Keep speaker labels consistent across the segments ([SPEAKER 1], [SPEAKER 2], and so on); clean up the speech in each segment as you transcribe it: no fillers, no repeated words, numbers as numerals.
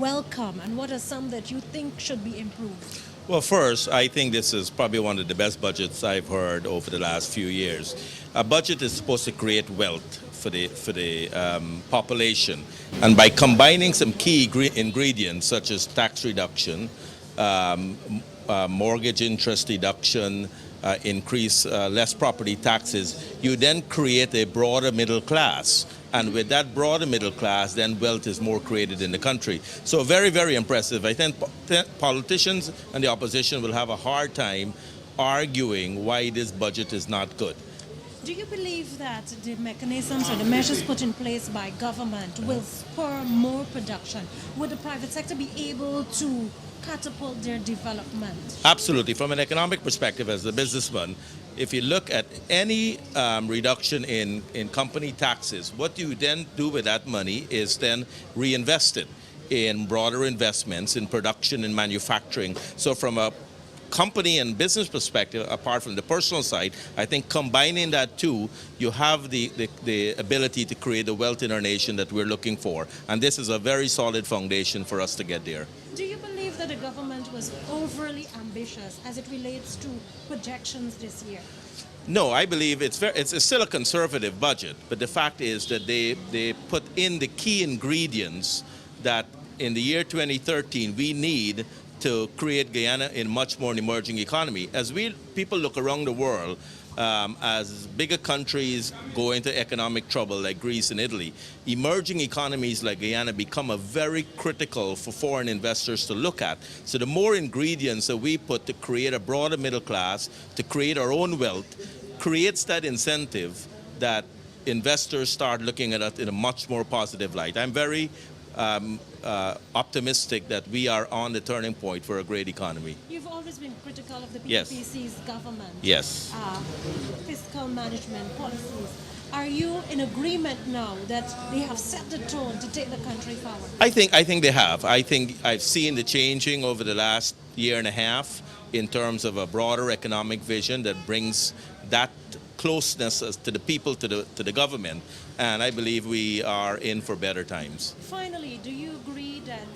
[SPEAKER 1] welcome, and what are some that you think should be improved?
[SPEAKER 2] Well, first, I think this is probably one of the best budgets I've heard over the last few years. A budget is supposed to create wealth for the population, and by combining some key ingredients such as tax reduction, mortgage interest deduction, increase less property taxes, you then create a broader middle class. And with that broader middle class, then wealth is more created in the country. So very, very impressive. I think politicians and the opposition will have a hard time arguing why this budget is not good.
[SPEAKER 1] Do you believe that the mechanisms or the measures put in place by government will spur more production? Would the private sector be able to catapult their development?
[SPEAKER 2] Absolutely. From an economic perspective, as a businessman, if you look at any reduction in company taxes, what you then do with that money is then reinvest it in broader investments in production and manufacturing. So from a company and business perspective, apart from the personal side, I think combining that two, you have the ability to create the wealth in our nation that we're looking for. And this is a very solid foundation for us to get there.
[SPEAKER 1] Do you believe that the government was overly ambitious as it relates to projections this year?
[SPEAKER 2] No, I believe it's still a conservative budget, but the fact is that they put in the key ingredients that in the year 2013 we need to create Guyana in much more an emerging economy. As people look around the world, as bigger countries go into economic trouble like Greece and Italy, emerging economies like Guyana become a very critical for foreign investors to look at. So the more ingredients that we put to create a broader middle class, to create our own wealth, creates that incentive that investors start looking at it in a much more positive light. I'm very optimistic that we are on the turning point for a great economy.
[SPEAKER 1] You've always been critical of the
[SPEAKER 2] Yes.
[SPEAKER 1] PPC's government.
[SPEAKER 2] Yes.
[SPEAKER 1] Fiscal management policies. Are you in agreement now that they have set the tone to take the country forward?
[SPEAKER 2] I think they have. I think I've seen the changing over the last year and a half in terms of a broader economic vision that brings that closeness to the people, to the government, and I believe we are in for better times.
[SPEAKER 1] Finally, do you agree that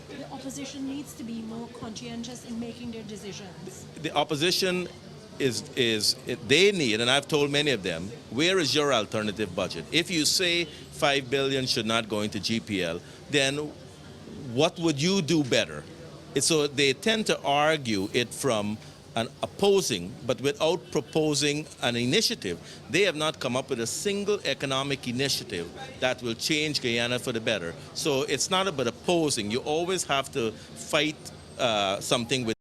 [SPEAKER 1] the opposition needs to be more conscientious in making their decisions?
[SPEAKER 2] The opposition they need, and I've told many of them, where is your alternative budget? If you say 5 billion should not go into GPL, then what would you do better? So they tend to argue it from an opposing, but without proposing an initiative. They have not come up with a single economic initiative that will change Guyana for the better. So it's not about opposing. You always have to fight something with